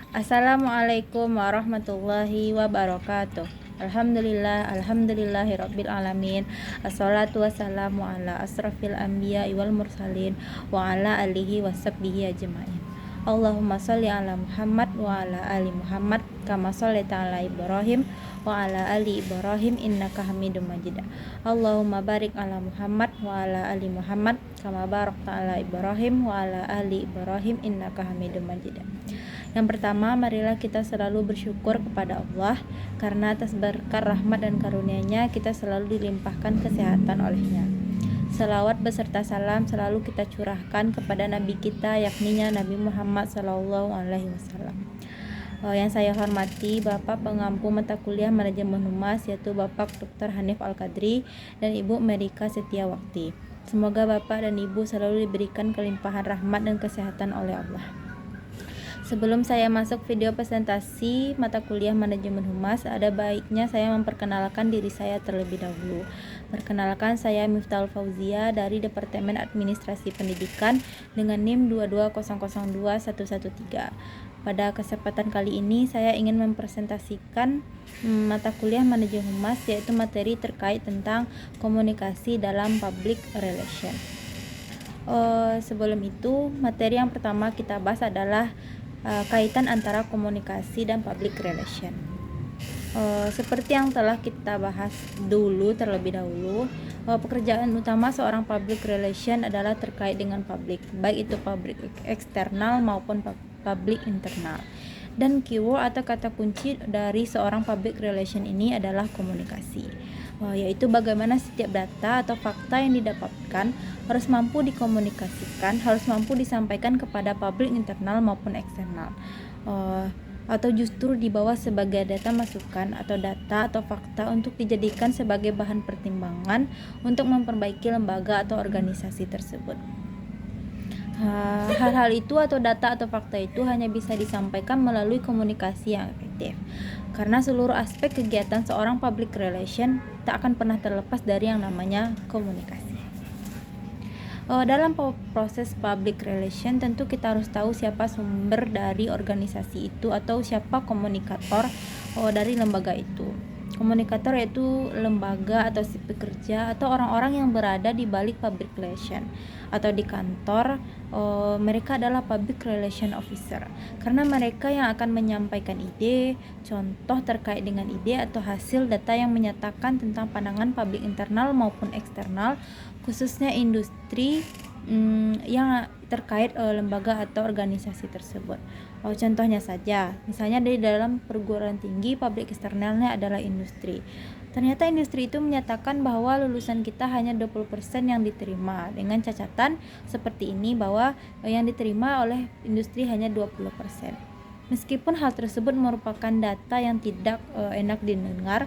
Assalamualaikum warahmatullahi wabarakatuh. Alhamdulillahirabbil alamin. Assalatu wassalamu ala asrafil anbiya wal mursalin wa ala alihi washabbihi ajmain. Allahumma sholli ala Muhammad wa ala ali Muhammad kama shallaita ala Ibrahim wa ala ali Ibrahim innaka Hamidum Majid. Allahumma barik ala Muhammad wa ala ali Muhammad kama barakta ala Ibrahim wa ala ali Ibrahim innaka Hamidum Majid. Yang pertama, marilah kita selalu bersyukur kepada Allah karena atas berkat rahmat dan karunia-Nya kita selalu dilimpahkan kesehatan oleh-Nya. Salawat beserta salam selalu kita curahkan kepada Nabi kita, yakninya Nabi Muhammad SAW. Yang saya hormati Bapak Pengampu Mata Kuliah Manajemen Humas, yaitu Bapak Dr. Hanif Al-Qadri dan Ibu Merika Setiawakti. Semoga Bapak dan Ibu selalu diberikan kelimpahan rahmat dan kesehatan oleh Allah. Sebelum saya masuk video presentasi mata kuliah manajemen humas, ada baiknya saya memperkenalkan diri saya terlebih dahulu. Perkenalkan, saya Miftahul Fauzia dari Departemen Administrasi Pendidikan dengan NIM 2200113. Pada kesempatan kali ini saya ingin mempresentasikan mata kuliah manajemen humas, yaitu materi terkait tentang komunikasi dalam public relation. Sebelum itu, materi yang pertama kita bahas adalah kaitan antara komunikasi dan public relation. Seperti yang telah kita bahas terlebih dahulu, pekerjaan utama seorang public relation adalah terkait dengan publik, baik itu publik eksternal maupun publik internal. Dan keyword atau kata kunci dari seorang public relation ini adalah komunikasi, yaitu bagaimana setiap data atau fakta yang didapatkan harus mampu dikomunikasikan, harus mampu disampaikan kepada publik internal maupun eksternal, atau justru dibawa sebagai data masukan atau data atau fakta untuk dijadikan sebagai bahan pertimbangan untuk memperbaiki lembaga atau organisasi tersebut. Hal-hal itu atau data atau fakta itu hanya bisa disampaikan melalui komunikasi yang efektif, karena seluruh aspek kegiatan seorang public relation tak akan pernah terlepas dari yang namanya komunikasi. Dalam proses public relation tentu kita harus tahu siapa sumber dari organisasi itu atau siapa komunikator dari lembaga itu. Komunikator yaitu lembaga atau si pekerja atau orang-orang yang berada di balik public relation atau di kantor. Mereka adalah public relation officer karena mereka yang akan menyampaikan ide, contoh terkait dengan ide atau hasil data yang menyatakan tentang pandangan publik internal maupun eksternal, khususnya industri yang terkait lembaga atau organisasi tersebut. Contohnya saja, misalnya dari dalam perguruan tinggi, publik eksternalnya adalah industri. Ternyata industri itu menyatakan bahwa lulusan kita hanya 20% yang diterima, dengan catatan seperti ini bahwa yang diterima oleh industri hanya 20%. Meskipun hal tersebut merupakan data yang tidak enak didengar,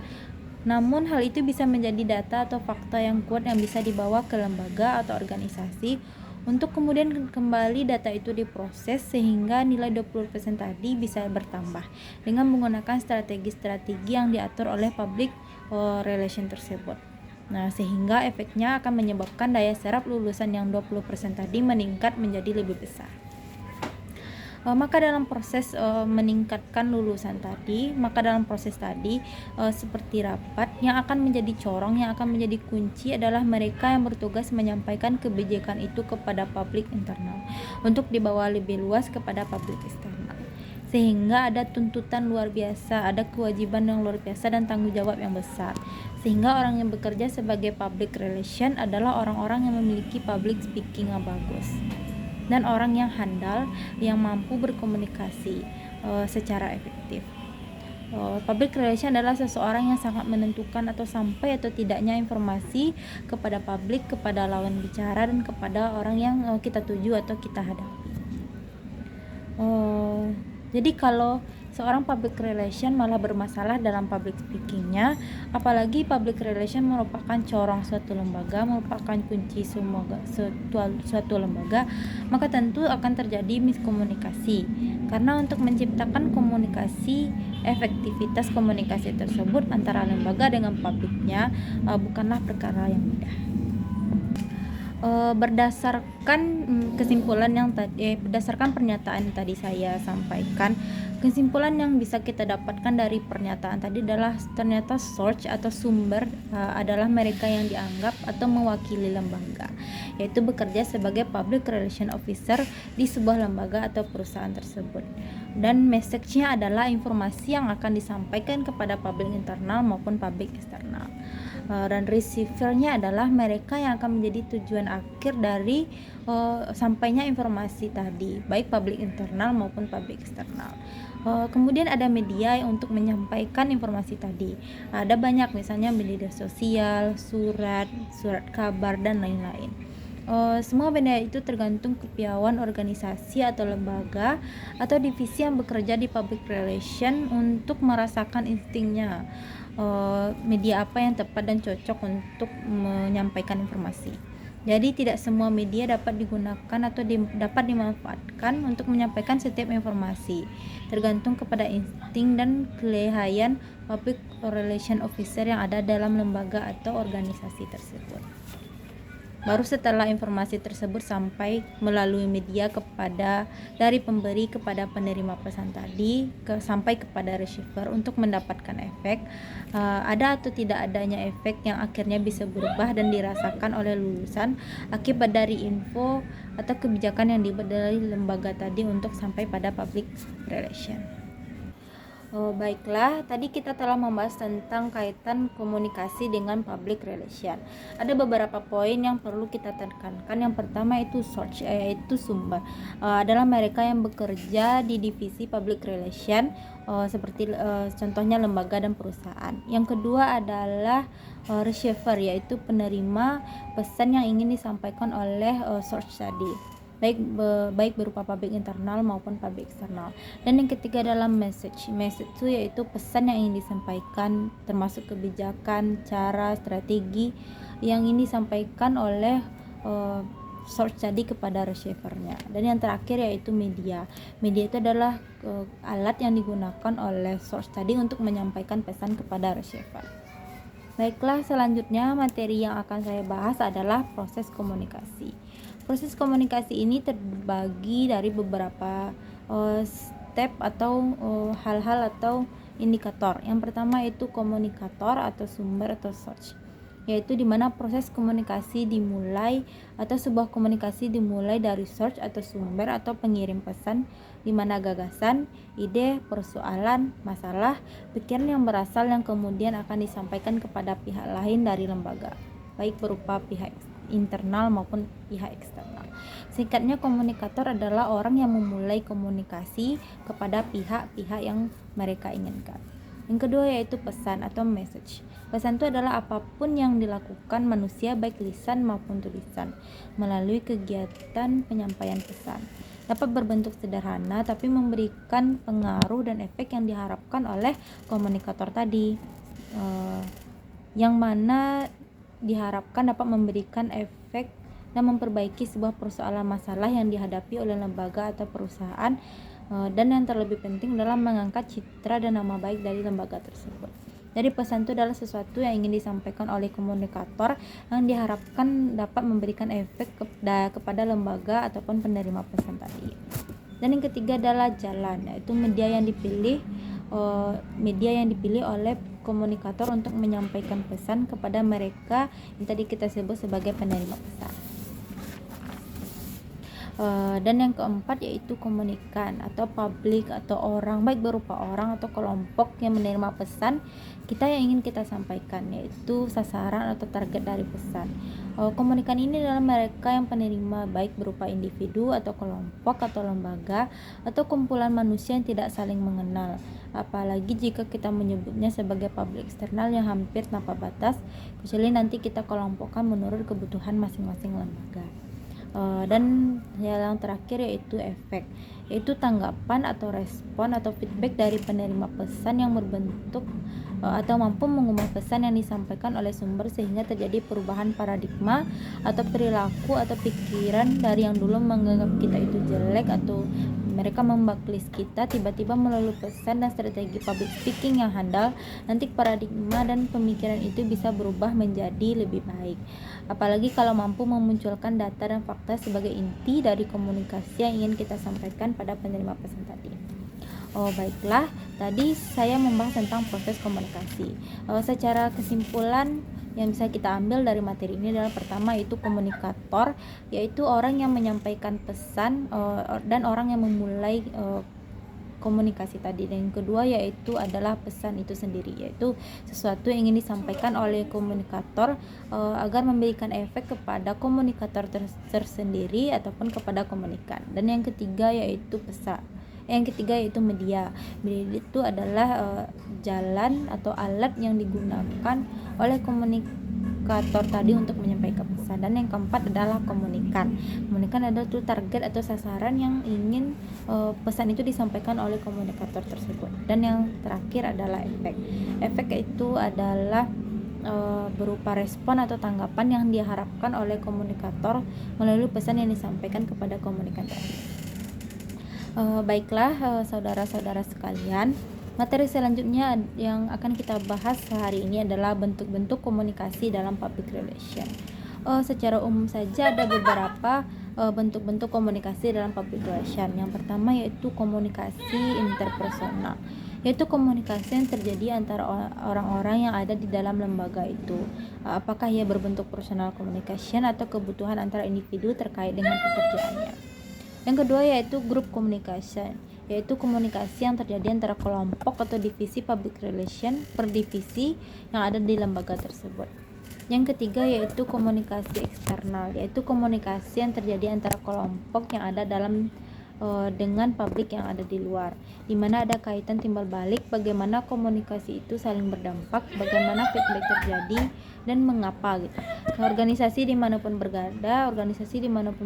namun hal itu bisa menjadi data atau fakta yang kuat yang bisa dibawa ke lembaga atau organisasi untuk kemudian kembali data itu diproses sehingga nilai 20% tadi bisa bertambah dengan menggunakan strategi-strategi yang diatur oleh public relation tersebut. Sehingga efeknya akan menyebabkan daya serap lulusan yang 20% tadi meningkat menjadi lebih besar. Maka dalam proses meningkatkan lulusan tadi, seperti rapat yang akan menjadi corong, yang akan menjadi kunci adalah mereka yang bertugas menyampaikan kebijakan itu kepada publik internal untuk dibawa lebih luas kepada publik eksternal, sehingga ada tuntutan luar biasa, ada kewajiban yang luar biasa dan tanggung jawab yang besar, sehingga orang yang bekerja sebagai public relation adalah orang-orang yang memiliki public speaking yang bagus dan orang yang handal, yang mampu berkomunikasi secara efektif. Public relation adalah seseorang yang sangat menentukan atau sampai atau tidaknya informasi kepada publik, kepada lawan bicara, dan kepada orang yang kita tuju atau kita hadapi. Jadi kalau seorang public relation malah bermasalah dalam public speakingnya, apalagi public relation merupakan corong suatu lembaga, merupakan kunci suatu lembaga, maka tentu akan terjadi miskomunikasi. Karena untuk menciptakan komunikasi, efektivitas komunikasi tersebut antara lembaga dengan publiknya bukanlah perkara yang mudah. Berdasarkan kesimpulan yang berdasarkan pernyataan yang tadi saya sampaikan, kesimpulan yang bisa kita dapatkan dari pernyataan tadi adalah ternyata source atau sumber adalah mereka yang dianggap atau mewakili lembaga, yaitu bekerja sebagai public relation officer di sebuah lembaga atau perusahaan tersebut. Dan message-nya adalah informasi yang akan disampaikan kepada publik internal maupun publik eksternal. Dan receiver-nya adalah mereka yang akan menjadi tujuan akhir dari sampainya informasi tadi, baik publik internal maupun publik eksternal. Kemudian ada media untuk menyampaikan informasi tadi. Ada banyak, misalnya media sosial, surat kabar, dan lain-lain. Semua benda itu tergantung kepiawaian organisasi atau lembaga atau divisi yang bekerja di public relation untuk merasakan instingnya media apa yang tepat dan cocok untuk menyampaikan informasi. Jadi tidak semua media dapat digunakan atau dapat dimanfaatkan untuk menyampaikan setiap informasi, tergantung kepada insting dan kelihayan public relation officer yang ada dalam lembaga atau organisasi tersebut. Baru setelah informasi tersebut sampai melalui media dari pemberi kepada penerima pesan tadi sampai kepada receiver untuk mendapatkan efek, ada atau tidak adanya efek yang akhirnya bisa berubah dan dirasakan oleh lulusan akibat dari info atau kebijakan yang dibuat dari lembaga tadi untuk sampai pada public relation. Baiklah, tadi kita telah membahas tentang kaitan komunikasi dengan public relation. Ada beberapa poin yang perlu kita tekankan. Yang pertama itu source, yaitu sumber. Adalah mereka yang bekerja di divisi public relation, seperti contohnya lembaga dan perusahaan. Yang kedua adalah receiver, yaitu penerima pesan yang ingin disampaikan oleh source tadi, baik berupa publik internal maupun publik eksternal. Dan yang ketiga adalah message itu yaitu pesan yang ingin disampaikan, termasuk kebijakan, cara, strategi yang ingin disampaikan oleh source tadi kepada receivernya. Dan yang terakhir yaitu media itu adalah alat yang digunakan oleh source tadi untuk menyampaikan pesan kepada receiver. Baiklah, selanjutnya materi yang akan saya bahas adalah proses komunikasi. Proses komunikasi ini terbagi dari beberapa step atau hal-hal atau indikator. Yang pertama itu komunikator atau sumber atau source, yaitu dimana proses komunikasi dimulai atau sebuah komunikasi dimulai dari source atau sumber atau pengirim pesan, dimana gagasan, ide, persoalan, masalah, pikiran yang berasal yang kemudian akan disampaikan kepada pihak lain dari lembaga, baik berupa pihak internal maupun pihak eksternal. Singkatnya, komunikator adalah orang yang memulai komunikasi kepada pihak-pihak yang mereka inginkan. Yang kedua yaitu pesan atau message. Pesan itu adalah apapun yang dilakukan manusia baik lisan maupun tulisan melalui kegiatan penyampaian pesan. Dapat berbentuk sederhana tapi memberikan pengaruh dan efek yang diharapkan oleh komunikator tadi, yang mana diharapkan dapat memberikan efek dan memperbaiki sebuah persoalan masalah yang dihadapi oleh lembaga atau perusahaan, dan yang terlebih penting dalam mengangkat citra dan nama baik dari lembaga tersebut. Jadi pesan itu adalah sesuatu yang ingin disampaikan oleh komunikator yang diharapkan dapat memberikan efek kepada lembaga ataupun penerima pesan tadi. Dan yang ketiga adalah jalan, yaitu media yang dipilih oleh komunikator untuk menyampaikan pesan kepada mereka yang tadi kita sebut sebagai penerima pesan. Dan yang keempat yaitu komunikan atau publik atau orang, baik berupa orang atau kelompok yang menerima pesan kita yang ingin kita sampaikan, yaitu sasaran atau target dari pesan. Komunikan ini adalah mereka yang penerima, baik berupa individu atau kelompok atau lembaga atau kumpulan manusia yang tidak saling mengenal, apalagi jika kita menyebutnya sebagai publik eksternal yang hampir tanpa batas, kecuali nanti kita kelompokkan menurut kebutuhan masing-masing lembaga. Dan yang terakhir yaitu efek, yaitu tanggapan atau respon atau feedback dari penerima pesan yang berbentuk atau mampu mengubah pesan yang disampaikan oleh sumber sehingga terjadi perubahan paradigma atau perilaku atau pikiran dari yang dulu menganggap kita itu jelek atau mereka memblacklist kita tiba-tiba melalui pesan dan strategi public speaking yang handal, nanti paradigma dan pemikiran itu bisa berubah menjadi lebih baik. Apalagi kalau mampu memunculkan data dan fakta sebagai inti dari komunikasi yang ingin kita sampaikan pada penerima pesan tadi. Baiklah, tadi saya membahas tentang proses komunikasi. Secara kesimpulan yang bisa kita ambil dari materi ini adalah pertama yaitu komunikator, yaitu orang yang menyampaikan pesan dan orang yang memulai komunikasi tadi. Dan yang kedua yaitu adalah pesan itu sendiri, yaitu sesuatu yang ingin disampaikan oleh komunikator agar memberikan efek kepada komunikator tersendiri ataupun kepada komunikan. Dan yang ketiga yaitu pesan. Yang ketiga yaitu media. Media itu adalah jalan atau alat yang digunakan oleh komunikator tadi untuk menyampaikan pesan. Dan yang keempat adalah komunikan. Komunikan adalah target atau sasaran yang ingin pesan itu disampaikan oleh komunikator tersebut. Dan yang terakhir adalah efek. Efek itu adalah berupa respon atau tanggapan yang diharapkan oleh komunikator melalui pesan yang disampaikan kepada komunikan tadi. Baiklah saudara-saudara sekalian, materi selanjutnya yang akan kita bahas hari ini adalah bentuk-bentuk komunikasi dalam public relation. Secara umum saja ada beberapa bentuk-bentuk komunikasi dalam public relation. Yang pertama yaitu komunikasi interpersonal, yaitu komunikasi yang terjadi antara orang-orang yang ada di dalam lembaga itu. Apakah ia berbentuk personal communication atau kebutuhan antara individu terkait dengan pekerjaannya. Yang kedua yaitu group communication, yaitu komunikasi yang terjadi antara kelompok atau divisi public relation per divisi yang ada di lembaga tersebut. Yang ketiga yaitu komunikasi eksternal, yaitu komunikasi yang terjadi antara kelompok yang ada dalam dengan publik yang ada di luar, di mana ada kaitan timbal balik bagaimana komunikasi itu saling berdampak, bagaimana feedback terjadi dan mengapa gitu. Organisasi dimanapun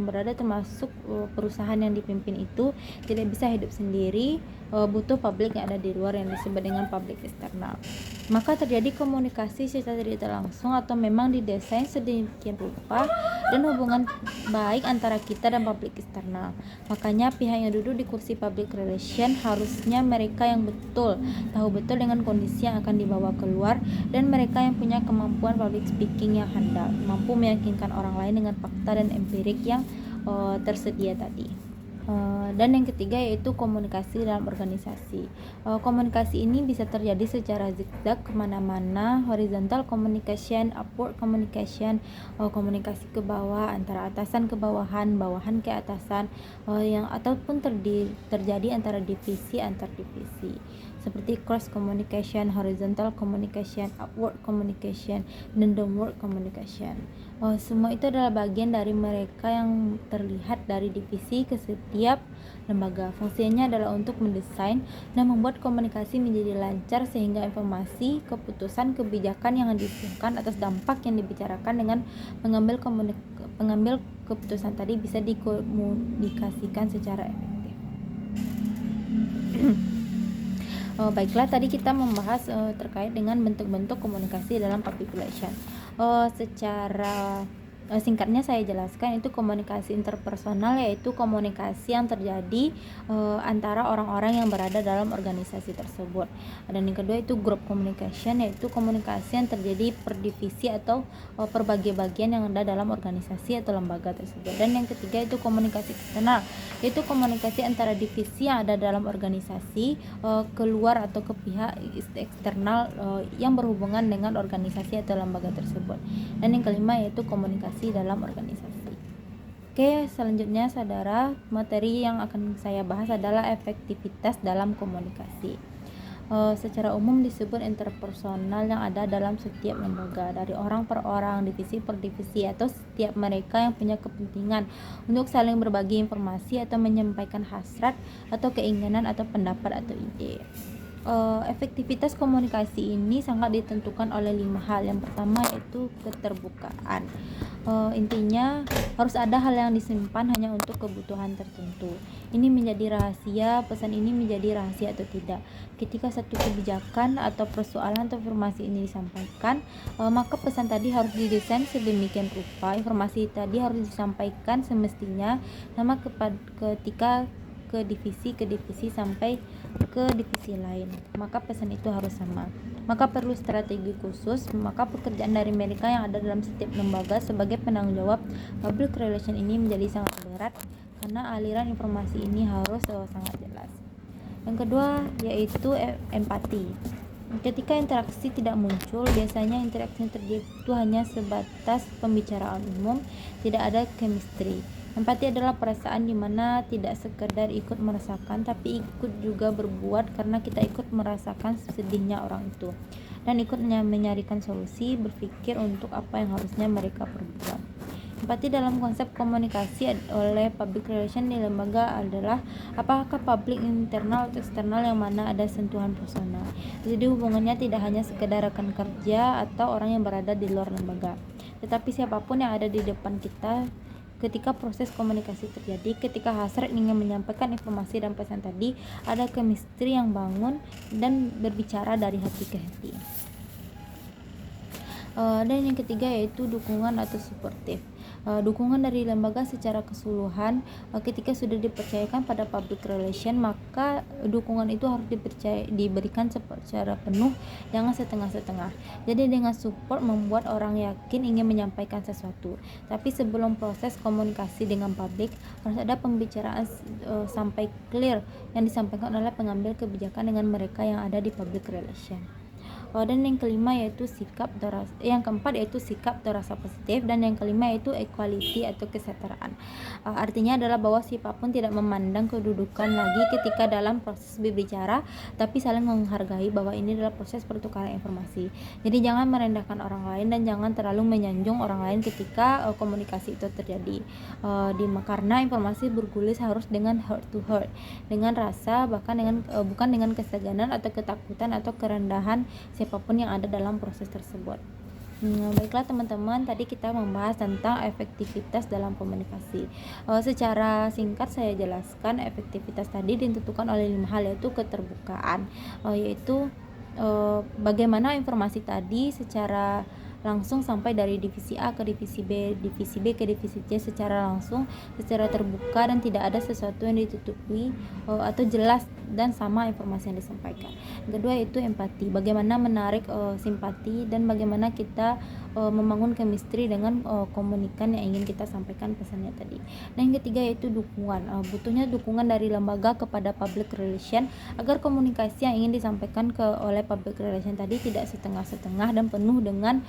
berada termasuk perusahaan yang dipimpin itu tidak bisa hidup sendiri, butuh publik yang ada di luar yang disebut dengan publik eksternal. Maka terjadi komunikasi secara tidak langsung atau memang didesain sedemikian rupa dan hubungan baik antara kita dan publik eksternal. Makanya pihak yang duduk di kursi public relation harusnya mereka yang tahu betul dengan kondisi yang akan dibawa keluar, dan mereka yang punya kemampuan public speaking yang handal, mampu meyakinkan orang lain dengan fakta dan empirik yang tersedia tadi. Dan yang ketiga yaitu komunikasi dalam organisasi. Komunikasi ini bisa terjadi secara zigzag kemana-mana, horizontal communication, upward communication, komunikasi ke bawah antara atasan ke bawahan, bawahan ke atasan, yang ataupun terjadi antara divisi antar divisi, seperti cross communication, horizontal communication, upward communication, dan downward communication. Semua itu adalah bagian dari mereka yang terlihat dari divisi ke setiap lembaga. Fungsinya adalah untuk mendesain dan membuat komunikasi menjadi lancar sehingga informasi, keputusan, kebijakan yang disusun atas dampak yang dibicarakan dengan pengambil keputusan tadi bisa dikomunikasikan secara efektif. Baiklah, tadi kita membahas terkait dengan bentuk-bentuk komunikasi dalam public relation. Secara singkatnya saya jelaskan, itu komunikasi interpersonal, yaitu komunikasi yang terjadi antara orang-orang yang berada dalam organisasi tersebut. Dan yang kedua itu group communication, yaitu komunikasi yang terjadi per divisi atau per bagian yang ada dalam organisasi atau lembaga tersebut. Dan yang ketiga itu komunikasi eksternal, yaitu komunikasi antara divisi yang ada dalam organisasi keluar atau ke pihak eksternal yang berhubungan dengan organisasi atau lembaga tersebut. Dan yang kelima yaitu komunikasi dalam organisasi. Oke, selanjutnya saudara, materi yang akan saya bahas adalah efektivitas dalam komunikasi. Secara umum disebut interpersonal yang ada dalam setiap lembaga, dari orang per orang, divisi per divisi, atau setiap mereka yang punya kepentingan untuk saling berbagi informasi atau menyampaikan hasrat atau keinginan atau pendapat atau ide. Efektivitas komunikasi ini sangat ditentukan oleh 5 hal. Yang pertama yaitu keterbukaan. Intinya harus ada hal yang disimpan hanya untuk kebutuhan tertentu. Ini menjadi rahasia, pesan ini menjadi rahasia atau tidak. Ketika satu kebijakan atau persoalan atau informasi ini disampaikan, maka pesan tadi harus didesain sedemikian rupa, informasi tadi harus disampaikan semestinya, sama ketika ke divisi sampai ke divisi lain, maka pesan itu harus sama. Maka perlu strategi khusus, maka pekerjaan dari mereka yang ada dalam setiap lembaga sebagai penanggung jawab public relation ini menjadi sangat berat karena aliran informasi ini harus sangat jelas. Yang kedua yaitu empati. Ketika interaksi tidak muncul, biasanya interaksi yang terjadi itu hanya sebatas pembicaraan umum, tidak ada chemistry. Empati adalah perasaan di mana tidak sekedar ikut merasakan, tapi ikut juga berbuat karena kita ikut merasakan sedihnya orang itu dan ikut mencarikan solusi, berpikir untuk apa yang harusnya mereka perbuat. Empati dalam konsep komunikasi oleh public relation di lembaga adalah apakah publik internal atau eksternal yang mana ada sentuhan personal. Jadi hubungannya tidak hanya sekedar rekan kerja atau orang yang berada di luar lembaga, tetapi siapapun yang ada di depan kita ketika proses komunikasi terjadi. Ketika hasrat ingin menyampaikan informasi dan pesan tadi, ada chemistry yang bangun dan berbicara dari hati ke hati. Dan yang ketiga yaitu dukungan atau supportive. Dukungan dari lembaga secara keseluruhan, ketika sudah dipercayakan pada public relation, maka dukungan itu harus diberikan secara penuh, jangan setengah-setengah. Jadi dengan support membuat orang yakin ingin menyampaikan sesuatu, tapi sebelum proses komunikasi dengan publik harus ada pembicaraan sampai clear yang disampaikan oleh pengambil kebijakan dengan mereka yang ada di public relation. Dan yang kelima yaitu yang keempat yaitu sikap atau rasa positif, dan yang kelima yaitu equality atau kesetaraan. Artinya adalah bahwa siapapun tidak memandang kedudukan lagi ketika dalam proses berbicara, tapi saling menghargai bahwa ini adalah proses pertukaran informasi. Jadi jangan merendahkan orang lain dan jangan terlalu menyanjung orang lain ketika komunikasi itu terjadi. Karena informasi bergulir harus dengan heart to heart, dengan rasa, bahkan bukan dengan keseganan atau ketakutan atau kerendahan siapapun yang ada dalam proses tersebut. Baiklah teman-teman, tadi kita membahas tentang efektivitas dalam komunikasi. Secara singkat saya jelaskan, efektivitas tadi ditentukan oleh 5 hal, yaitu keterbukaan, yaitu bagaimana informasi tadi secara langsung sampai dari divisi A ke divisi B ke divisi C secara langsung, secara terbuka, dan tidak ada sesuatu yang ditutupi atau jelas dan sama informasi yang disampaikan. Kedua yaitu empati, bagaimana menarik simpati dan bagaimana kita membangun chemistry dengan komunikan yang ingin kita sampaikan pesannya tadi. Dan yang ketiga yaitu dukungan, butuhnya dukungan dari lembaga kepada public relation agar komunikasi yang ingin disampaikan oleh public relation tadi tidak setengah-setengah dan penuh dengan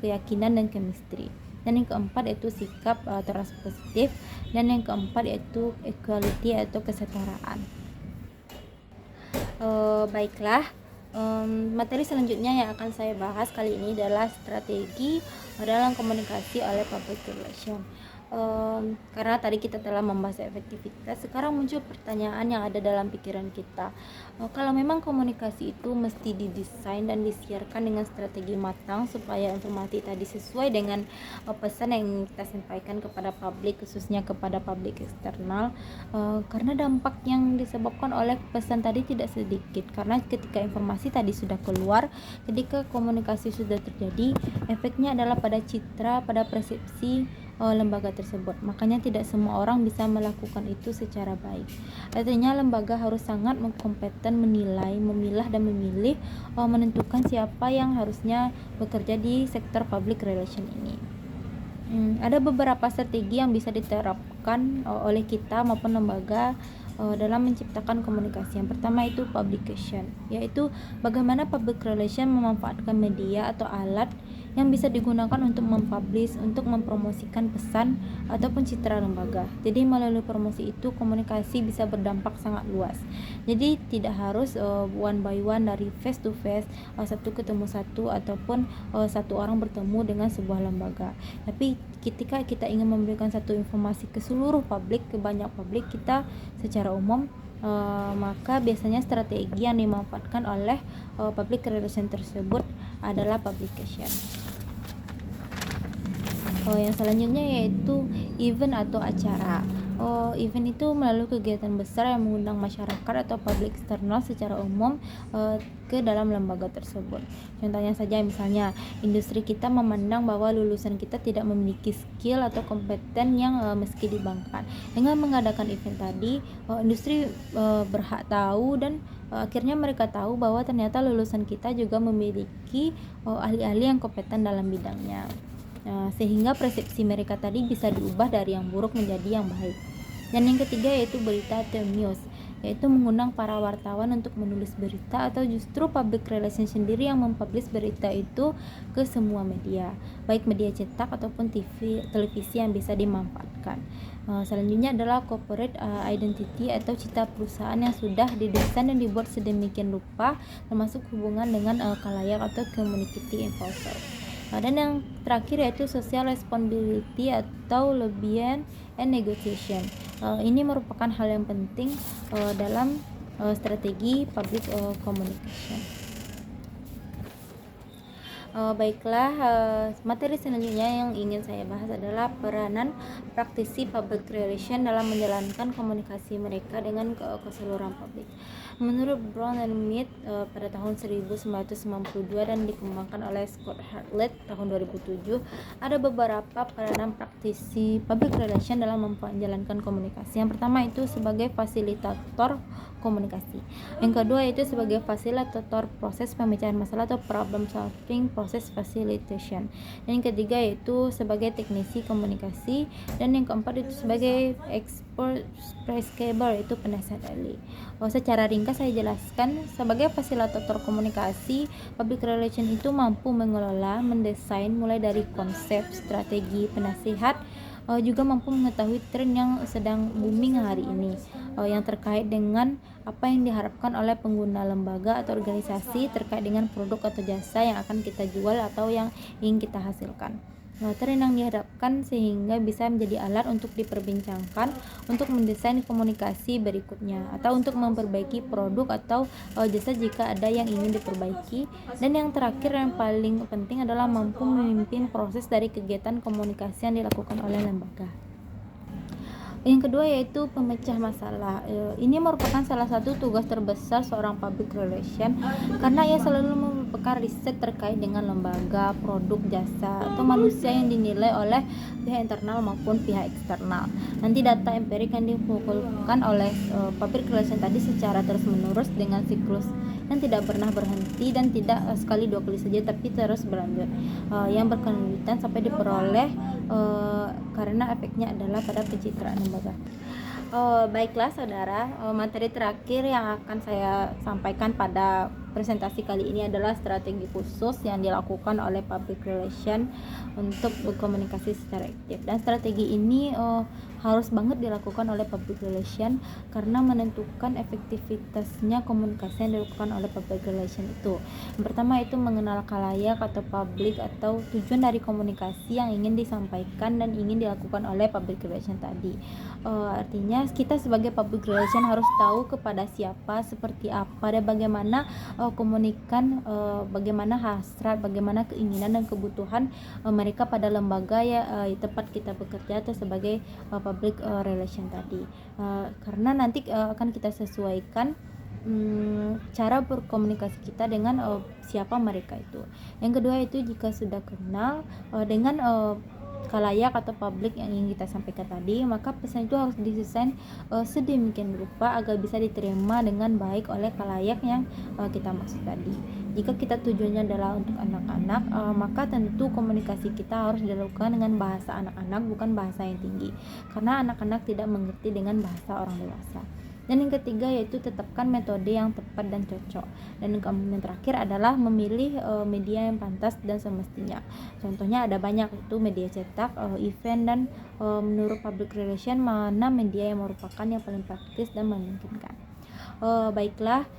keyakinan dan chemistry. Dan yang keempat yaitu sikap atau rasa positif, dan yang keempat yaitu equality atau kesetaraan. Baiklah, materi selanjutnya yang akan saya bahas kali ini adalah strategi dalam komunikasi oleh public relation. Karena tadi kita telah membahas efektivitas, sekarang muncul pertanyaan yang ada dalam pikiran kita. Kalau memang komunikasi itu mesti didesain dan disiarkan dengan strategi matang supaya informasi tadi sesuai dengan pesan yang kita sampaikan kepada publik, khususnya kepada publik eksternal, karena dampak yang disebabkan oleh pesan tadi tidak sedikit. Karena ketika informasi tadi sudah keluar, ketika komunikasi sudah terjadi, efeknya adalah pada citra, pada persepsi lembaga tersebut. Makanya tidak semua orang bisa melakukan itu secara baik. Artinya lembaga harus sangat kompeten menilai, memilah dan memilih, menentukan siapa yang harusnya bekerja di sektor public relation ini. Ada beberapa strategi yang bisa diterapkan oleh kita maupun lembaga dalam menciptakan komunikasi. Yang pertama itu publication, yaitu bagaimana public relation memanfaatkan media atau alat yang bisa digunakan untuk mempublish, untuk mempromosikan pesan ataupun citra lembaga. Jadi melalui promosi itu komunikasi bisa berdampak sangat luas. Jadi tidak harus one by one dari face to face, satu ketemu satu, ataupun satu orang bertemu dengan sebuah lembaga. Tapi ketika kita ingin memberikan satu informasi ke seluruh publik, ke banyak publik kita secara umum, maka biasanya strategi yang dimanfaatkan oleh public relation tersebut adalah publication. Yang selanjutnya yaitu event atau acara. Event itu melalui kegiatan besar yang mengundang masyarakat atau publik eksternal secara umum ke dalam lembaga tersebut. Contohnya saja, misalnya industri kita memandang bahwa lulusan kita tidak memiliki skill atau kompeten yang meski dibanggakan. Dengan mengadakan event tadi, industri berhak tahu dan akhirnya mereka tahu bahwa ternyata lulusan kita juga memiliki ahli-ahli yang kompeten dalam bidangnya. Sehingga persepsi mereka tadi bisa diubah dari yang buruk menjadi yang baik. Dan yang ketiga yaitu berita atau news, yaitu mengundang para wartawan untuk menulis berita atau justru public relations sendiri yang mempublish berita itu ke semua media, baik media cetak ataupun televisi yang bisa dimanfaatkan. Selanjutnya adalah corporate identity atau cita perusahaan yang sudah didesain dan dibuat sedemikian rupa, termasuk hubungan dengan khalayak atau community involved. Dan yang terakhir yaitu social responsibility atau lobbying and negotiation. Ini merupakan hal yang penting dalam strategi public communication. Baiklah, materi selanjutnya yang ingin saya bahas adalah peranan praktisi public relation dalam menjalankan komunikasi mereka dengan keseluruhan publik. Menurut Brown and Mead pada tahun 1992 dan dikembangkan oleh Scott Hartlett tahun 2007, ada beberapa peranan praktisi public relation dalam menjalankan komunikasi. Yang pertama itu sebagai fasilitator komunikasi. Yang kedua itu sebagai fasilitator proses pemecahan masalah atau problem solving proses facilitation. Dan yang ketiga yaitu sebagai teknisi komunikasi, dan yang keempat itu sebagai expert prescriber, itu penasihat ahli. Secara ringkas saya jelaskan, sebagai fasilitator komunikasi, public relation itu mampu mengelola, mendesain mulai dari konsep, strategi, penasihat, juga mampu mengetahui tren yang sedang booming hari ini, yang terkait dengan apa yang diharapkan oleh pengguna lembaga atau organisasi terkait dengan produk atau jasa yang akan kita jual atau yang ingin kita hasilkan. Tren yang diharapkan sehingga bisa menjadi alat untuk diperbincangkan untuk mendesain komunikasi berikutnya atau untuk memperbaiki produk atau jasa jika ada yang ingin diperbaiki. Dan yang terakhir yang paling penting adalah mampu memimpin proses dari kegiatan komunikasi yang dilakukan oleh lembaga. Yang kedua yaitu pemecah masalah. Ini merupakan salah satu tugas terbesar seorang public relation karena ia selalu merupakan riset terkait dengan lembaga, produk, jasa, atau manusia yang dinilai oleh pihak internal maupun pihak eksternal. Nanti data empirik yang dikumpulkan oleh public relation tadi secara terus-menerus dengan siklus yang tidak pernah berhenti dan tidak sekali dua kali saja tapi terus berlanjut, yang berkelanjutan sampai diperoleh karena efeknya adalah pada pencitraan lembaga. Baiklah saudara, materi terakhir yang akan saya sampaikan pada presentasi kali ini adalah strategi khusus yang dilakukan oleh public relation untuk berkomunikasi secara aktif. Dan strategi ini harus banget dilakukan oleh public relation karena menentukan efektivitasnya komunikasi yang dilakukan oleh public relation itu. Yang pertama itu mengenal khalayak atau publik atau tujuan dari komunikasi yang ingin disampaikan dan ingin dilakukan oleh public relation tadi. Artinya kita sebagai public relation harus tahu kepada siapa, seperti apa, dan bagaimana komunikan, bagaimana hasrat, bagaimana keinginan dan kebutuhan mereka pada lembaga tempat kita bekerja atau sebagai public relation tadi, karena nanti akan kita sesuaikan cara berkomunikasi kita dengan siapa mereka itu. Yang kedua itu jika sudah kenal dengan khalayak atau publik yang ingin kita sampaikan tadi, maka pesan itu harus didesain sedemikian rupa agar bisa diterima dengan baik oleh khalayak yang kita maksud tadi. Jika kita tujuannya adalah untuk anak-anak, maka tentu komunikasi kita harus dilakukan dengan bahasa anak-anak, bukan bahasa yang tinggi, karena anak-anak tidak mengerti dengan bahasa orang dewasa. Dan yang ketiga yaitu tetapkan metode yang tepat dan cocok. Dan yang terakhir adalah memilih media yang pantas dan semestinya. Contohnya ada banyak, itu media cetak, event, dan menurut public relation mana media yang merupakan yang paling praktis dan memungkinkan. Baiklah,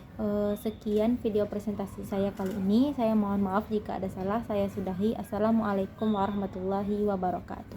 sekian video presentasi saya kali ini. Saya mohon maaf jika ada salah. Saya sudahi. Assalamualaikum warahmatullahi wabarakatuh.